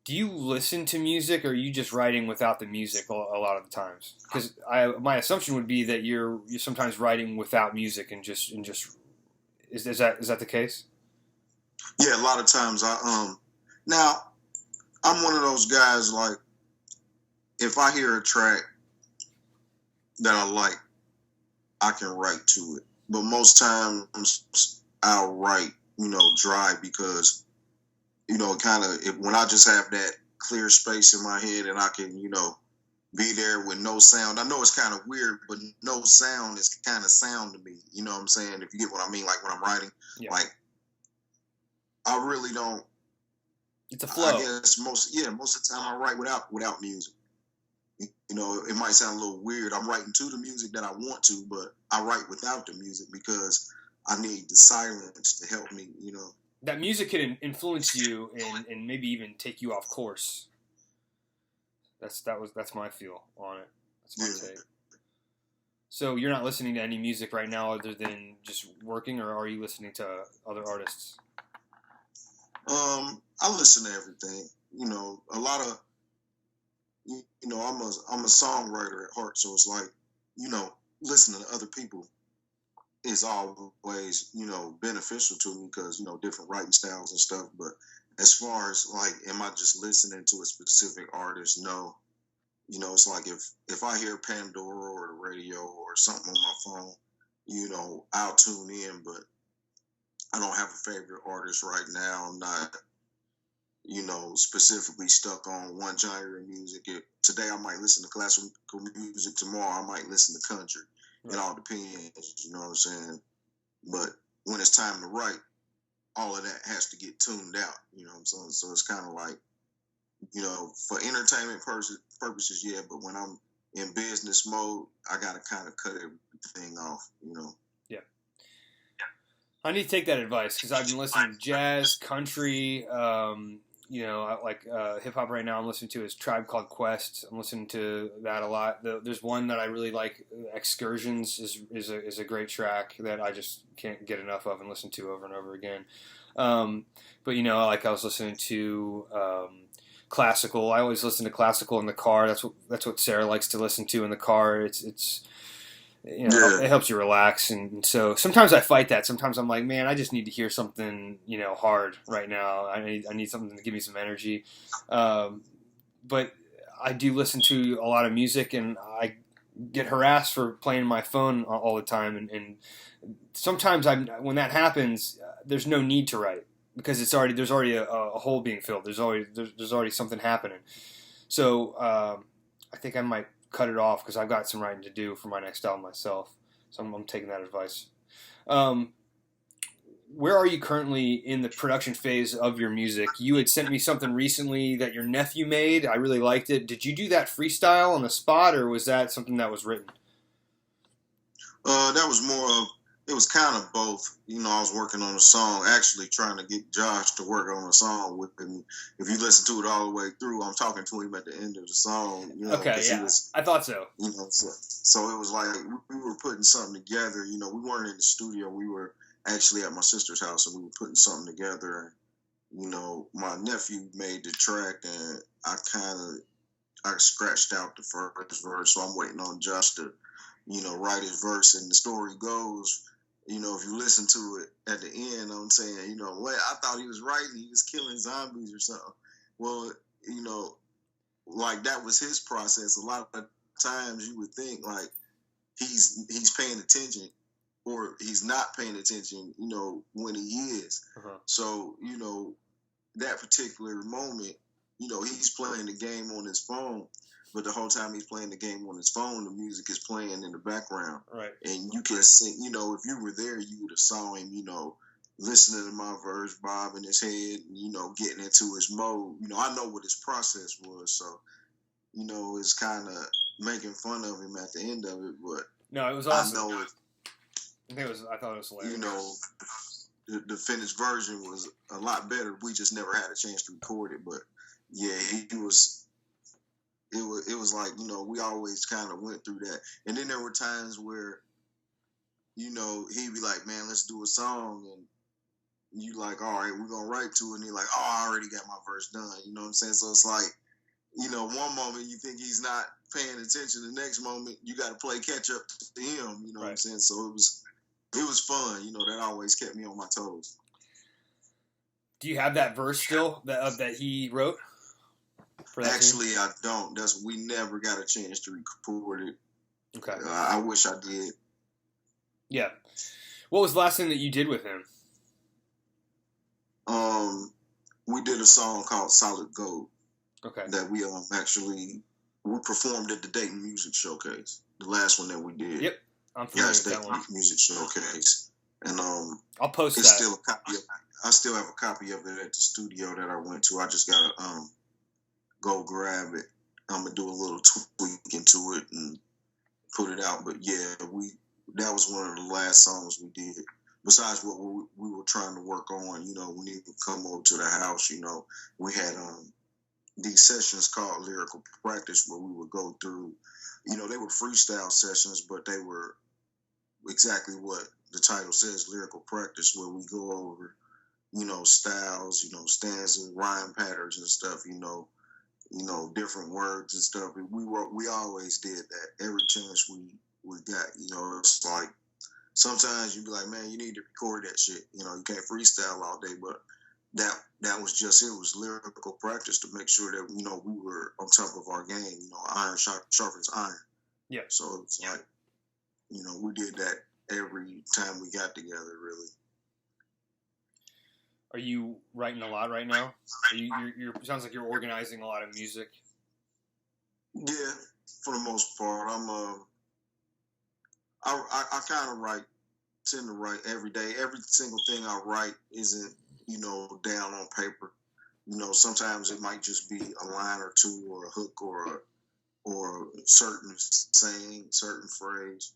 Do you listen to music, or are you just writing without the music a lot of the times? Because my assumption would be that you're sometimes writing without music and just is that the case? Yeah, a lot of times now I'm one of those guys like if I hear a track that I like, I can write to it. But most times I'll write, dry because kind of when I just have that clear space in my head and I can, be there with no sound. I know it's kind of weird, but no sound is kind of sound to me. You know what I'm saying? If you get what I mean, like when I'm writing, Yeah, like I really don't. it's a I flow. guess most of the time I write without music. It might sound a little weird. I'm writing to the music that I want to, but I write without the music because I need the silence to help me. That music can influence you and maybe even take you off course. That's my feel on it. That's my Yeah. take. So you're not listening to any music right now other than just working, or are you listening to other artists? I listen to everything. A lot of I'm a songwriter at heart, so it's like you know listening to other people is always beneficial to me because different writing styles and stuff. But as far as like, am I just listening to a specific artist? No. It's like if I hear Pandora or the radio or something on my phone, I'll tune in. But I don't have a favorite artist right now. I'm not specifically stuck on one genre of music. Today I might listen to classical music. Tomorrow I might listen to country. It Right. all depends. You know what I'm saying? But when it's time to write, all of that has to get tuned out. You know what I'm saying? So it's kind of like, for entertainment purposes, yeah. But when I'm in business mode, I gotta kind of cut everything off. Yeah. I need to take that advice because I've been listening to jazz, country, I like hip hop right now. I'm listening to his Tribe Called Quest. I'm listening to that a lot. There's one that I really like. Excursions is a great track that I just can't get enough of and listen to over and over again. Um, but like I was listening to classical. I always listen to classical in the car. That's what Sarah likes to listen to in the car. It's Yeah, it helps you relax. And so sometimes I fight that. Sometimes I'm like, man, I just need to hear something, hard right now. I need something to give me some energy. Um, but I do listen to a lot of music, and I get harassed for playing my phone all the time. And sometimes when that happens, there's no need to write because there's already a hole being filled. There's already something happening. So I think I might cut it off because I've got some writing to do for my next album myself. So I'm taking that advice. Um, where are you currently in the production phase of your music? You had sent me something recently that your nephew made. I really liked it. Did you do that freestyle on the spot, or was that something that was written? that was more of. It was kind of both. I was working on a song, actually trying to get Josh to work on a song with me. If you listen to it all the way through, I'm talking to him at the end of the song, Okay, because he yeah, was I thought so. so it was like we were putting something together. We weren't in the studio. We were actually at my sister's house, and we were putting something together. My nephew made the track, and I scratched out the first verse, so I'm waiting on Josh to, write his verse. And the story goes, if you listen to it at the end, I'm saying, what I thought he was writing, he was killing zombies or something. Well, you know, like that was his process. A lot of times you would think like he's paying attention or he's not paying attention, when he is. Uh-huh. So, that particular moment, he's playing the game on his phone, but the whole time he's playing the game on his phone, the music is playing in the background. Right. And you can sing, if you were there, you would have saw him, listening to my verse, bobbing his head, getting into his mode. I know what his process was, so it's kind of making fun of him at the end of it, but No, it was I awesome. know it, I thought it was hilarious. the finished version was a lot better. We just never had a chance to record it, but yeah, he was. It was like we always kind of went through that, and then there were times where he'd be like, "Man, let's do a song," and you like, all right, we're gonna write to it, and you're like, oh, I already got my verse done. You know what I'm saying? So it's like, one moment you think he's not paying attention, the next moment you got to play catch up to him. You know what I'm saying? So it was fun. That always kept me on my toes. Do you have that verse still that he wrote? Actually, I don't. We never got a chance to record it. Okay. I wish I did. Yeah. What was the last thing that you did with him? We did a song called Solid Gold. Okay. That we we performed at the Dayton Music Showcase. The last one that we did. Yep. I'm familiar with that one. Music Showcase. And I'll post it's that. Still a copy I still have a copy of it at the studio that I went to. I just gotta go grab it. I'm gonna do a little tweak into it and put it out. But yeah, that was one of the last songs we did. Besides what we were trying to work on, when he would come over to the house, we had these sessions called lyrical practice where we would go through, they were freestyle sessions, but they were exactly what the title says, lyrical practice, where we go over, styles, stanzas, rhyme patterns and stuff, different words and stuff. We always did that every chance we got. It's like sometimes you'd be like, man, you need to record that shit. You can't freestyle all day, but that was just it was lyrical practice to make sure that we were on top of our game. Iron sharpens iron. Yeah. So it's like we did that every time we got together. Really. Are you writing a lot right now? You're sounds like you're organizing a lot of music. Yeah, for the most part, I kind of tend to write every day. Every single thing I write isn't down on paper. Sometimes it might just be a line or two, or a hook, or a certain saying, certain phrase.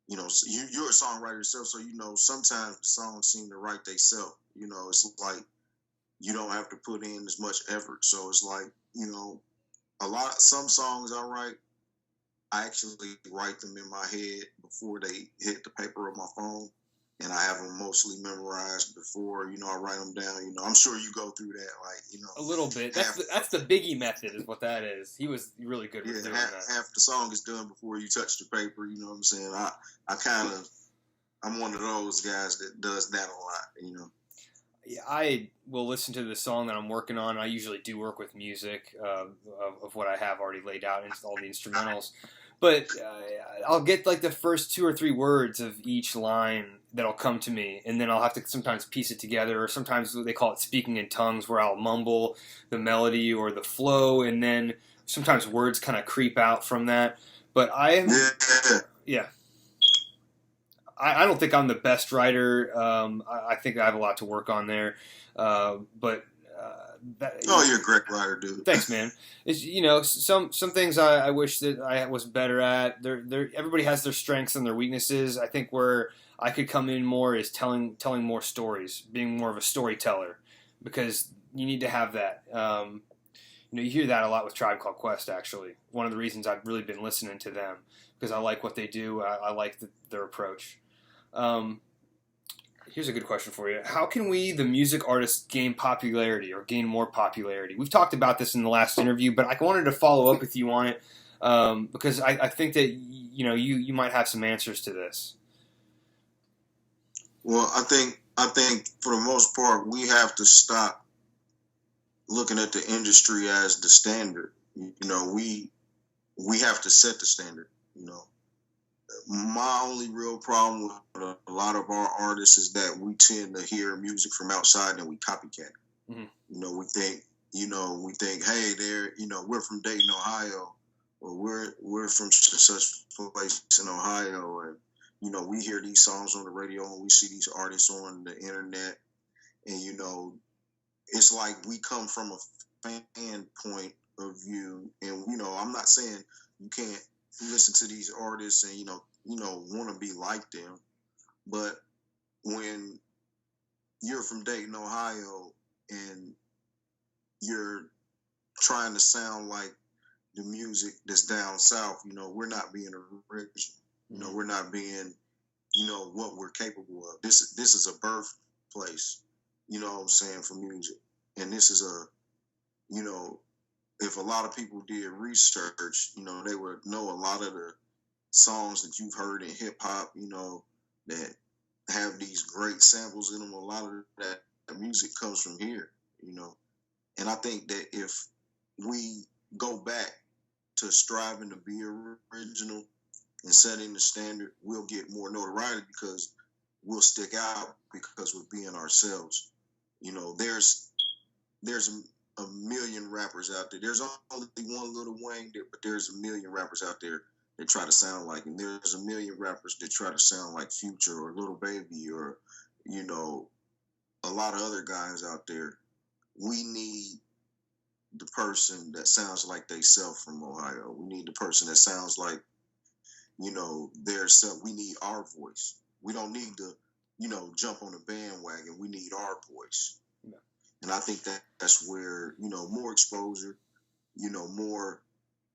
You're a songwriter yourself, so sometimes the songs seem to write themselves. It's like you don't have to put in as much effort. So it's like some songs I write, I actually write them in my head before they hit the paper on my phone, and I have them mostly memorized before. I write them down. I'm sure you go through that, a little bit. That's the Biggie method, is what that is. He was really good with doing that. Half the song is done before you touch the paper. You know what I'm saying? I'm one of those guys that does that a lot. Yeah, I will listen to the song that I'm working on. I usually do work with music of what I have already laid out, all the instrumentals. But I'll get like the first 2 or 3 words of each line that'll come to me, and then I'll have to sometimes piece it together, or sometimes they call it speaking in tongues, where I'll mumble the melody or the flow, and then sometimes words kind of creep out from that. But yeah. I don't think I'm the best writer. I think I have a lot to work on there. You're a great writer, dude. Thanks, man. It's some things I wish that I was better at. Everybody has their strengths and their weaknesses. I think where I could come in more is telling more stories, being more of a storyteller, because you need to have that. You hear that a lot with Tribe Called Quest. Actually, one of the reasons I've really been listening to them, because I like what they do. I like their approach. Here's a good question for you. How can we, the music artists, gain popularity or gain more popularity? We've talked about this in the last interview, but I wanted to follow up with you on it because I think that you might have some answers to this. Well, I think for the most part we have to stop looking at the industry as the standard. We have to set the standard. My only real problem with a lot of our artists is that we tend to hear music from outside and we copycat. Mm-hmm. We think, hey, we're from Dayton, Ohio, or we're from such place in Ohio, and we hear these songs on the radio and we see these artists on the internet, and it's like we come from a fan point of view, and I'm not saying you can't listen to these artists and want to be like them, but when you're from Dayton, Ohio, and you're trying to sound like the music that's down south, we're not being original. We're not being what we're capable of. This is a birthplace you know what I'm saying, for music. And this is you know, if a lot of people did research, you know, they would know a lot of the songs that you've heard in hip hop, you know, that have these great samples in them. A lot of that music comes from here, you know. And I think that if we go back to striving to be original and setting the standard, we'll get more notoriety because we'll stick out because we're being ourselves. You know, there's a million rappers out there. There's only one Lil Wayne, but there's a million rappers out there that try to sound like him. There's a million rappers that try to sound like Future or Little Baby or, you know, a lot of other guys out there. We need the person that sounds like they self from Ohio. We need the person that sounds like, you know, their self. We need our voice. We don't need to, you know, jump on the bandwagon. We need our voice. Yeah. And I think that's where, you know, more exposure, you know, more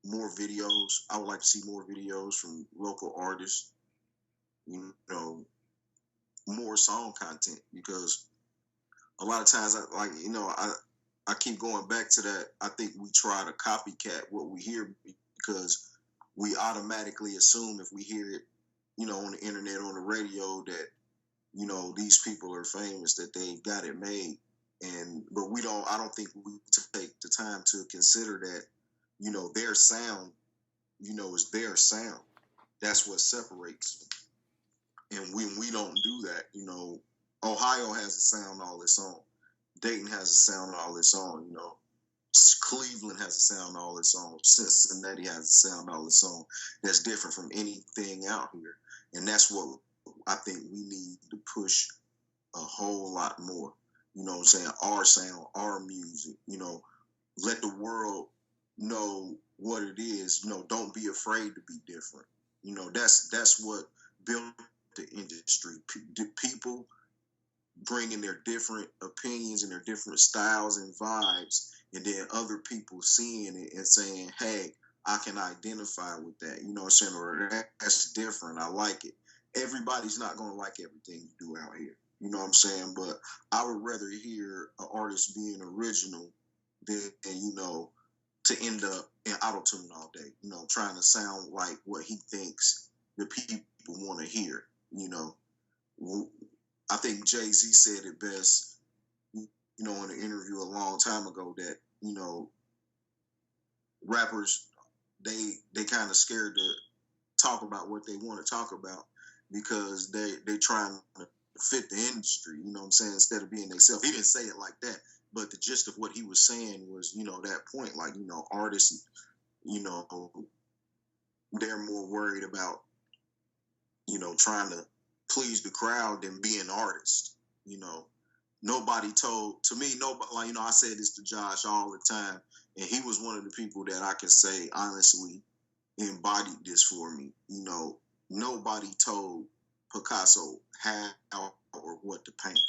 videos. I would like to see more videos from local artists, you know, more song content, because a lot of times I keep going back to that. I think we try to copycat what we hear because we automatically assume if we hear it, you know, on the internet, on the radio, that, you know, these people are famous, that they got it made. But I don't think we take the time to consider that, you know, their sound, you know, is their sound. That's what separates them. And when we don't do that, you know, Ohio has a sound all its own. Dayton has a sound all its own, you know. Cleveland has a sound all its own. Cincinnati has a sound all its own. That's different from anything out here. And that's what I think we need to push a whole lot more. You know what I'm saying? Our sound, our music, you know, let the world know what it is. You know, don't be afraid to be different. You know, that's what built the industry. People bringing their different opinions and their different styles and vibes, and then other people seeing it and saying, hey, I can identify with that, you know what I'm saying, or that's different, I like it. Everybody's not going to like everything you do out here, you know what I'm saying, but I would rather hear an artist being original than, you know, to end up in auto-tune all day, you know, trying to sound like what he thinks the people want to hear, you know. I think Jay-Z said it best, you know, in an interview a long time ago, that, you know, rappers, they kind of scared to talk about what they want to talk about because they trying to fit the industry, you know what I'm saying, instead of being themselves. He didn't say it like that, but the gist of what he was saying was, you know, that point, like, you know, artists, you know, they're more worried about, you know, trying to please the crowd than be an artist. You know, nobody told, to me, nobody, like, you know, I say this to Josh all the time, and he was one of the people that I can say honestly embodied this for me. You know, nobody told Picasso how or what to paint.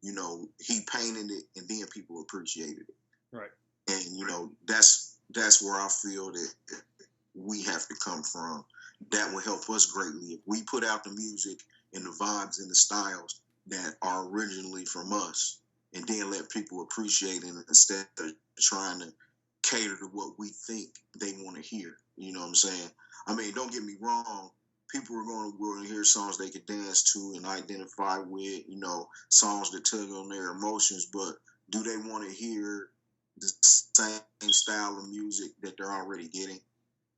You know, he painted it and then people appreciated it. Right. And, you know, that's where I feel that we have to come from. That will help us greatly if we put out the music and the vibes and the styles that are originally from us, and then let people appreciate it instead of trying to cater to what we think they want to hear. You know what I'm saying? I mean, don't get me wrong. People are going to hear songs they can dance to and identify with, you know, songs that tug on their emotions, but do they want to hear the same style of music that they're already getting?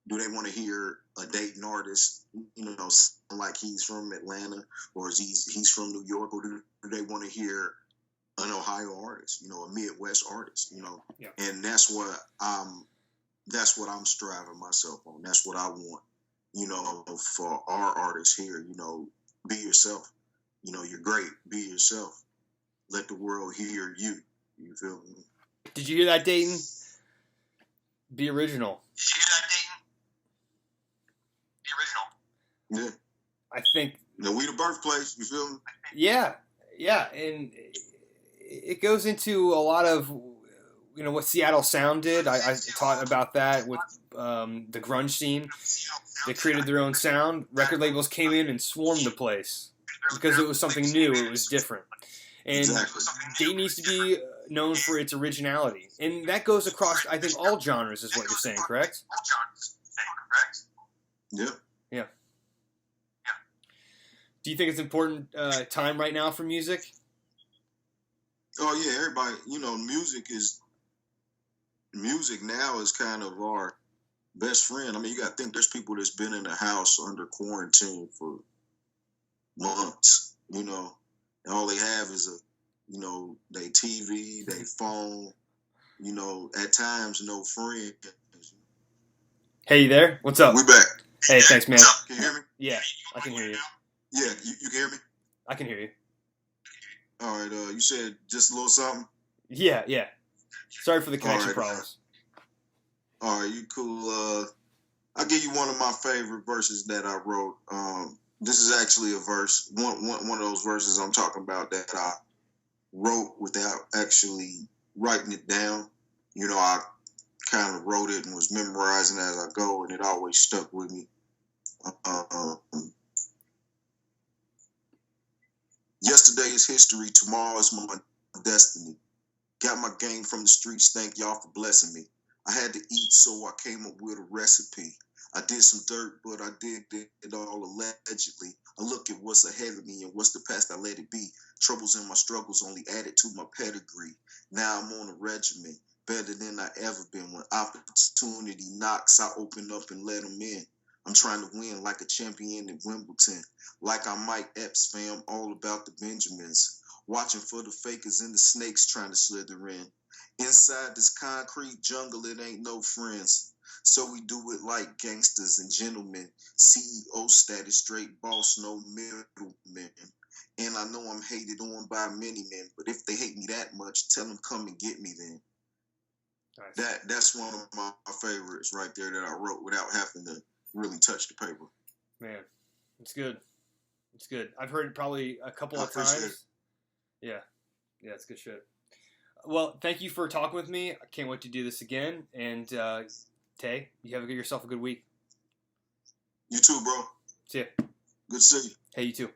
Do they want to hear a Dayton artist, you know, like he's from Atlanta, or is he's from New York, or do they want to hear an Ohio artist, you know, a Midwest artist, you know? Yeah. And that's what I'm striving myself on. That's what I want, you know, for our artists here. You know, be yourself. You know, you're great. Be yourself. Let the world hear you. You feel me? Did you hear that, Dayton? Be original. Did you hear that, Dayton? Be original. Yeah. I think. You know, we the birthplace. You feel me? Yeah, and it goes into a lot of, you know, what Seattle Sound did. I taught about that with the grunge scene. They created their own sound. Record labels came in and swarmed the place because it was something new. It was different. And Exactly. Dayton needs to be known for its originality. And that goes across, I think, all genres is what you're saying, correct? Yeah. Yeah. Do you think it's important time right now for music? Oh yeah, everybody. Music now is kind of our best friend. I mean, you got to think there's people that's been in the house under quarantine for months. And all they have is their TV, their phone. At times no friends. Hey, you there? What's up? We back. Hey, thanks, man. Can you hear me? Yeah, I can hear you. Yeah, you can hear me? I can hear you. All right, you said just a little something? Yeah. Sorry for the connection All right. problems. All right, you cool. I'll give you one of my favorite verses that I wrote. This is actually a verse, one of those verses I'm talking about that I wrote without actually writing it down. I kind of wrote it and was memorizing as I go, and it always stuck with me. Yesterday is history, tomorrow is my destiny. Got my game from the streets, thank y'all for blessing me. I had to eat, so I came up with a recipe. I did some dirt, but I did it all allegedly. I look at what's ahead of me and what's the past, I let it be. Troubles and my struggles only added to my pedigree. Now I'm on a regimen, better than I ever been. When opportunity knocks, I open up and let them in. I'm trying to win like a champion at Wimbledon. Like I'm Mike Epps, fam, all about the Benjamins. Watching for the fakers and the snakes trying to slither in. Inside this concrete jungle, it ain't no friends. So we do it like gangsters and gentlemen. CEO status, straight boss, no middlemen. And I know I'm hated on by many men, but if they hate me that much, tell them come and get me then. Nice. That's one of my favorites right there that I wrote without having to really touch the paper. Man, it's good. It's good. I've heard it probably a couple of times. Yeah, it's good shit. Well, thank you for talking with me. I can't wait to do this again. And Tay, you have yourself a good week. You too, bro. See ya. Good to see you. Hey, you too.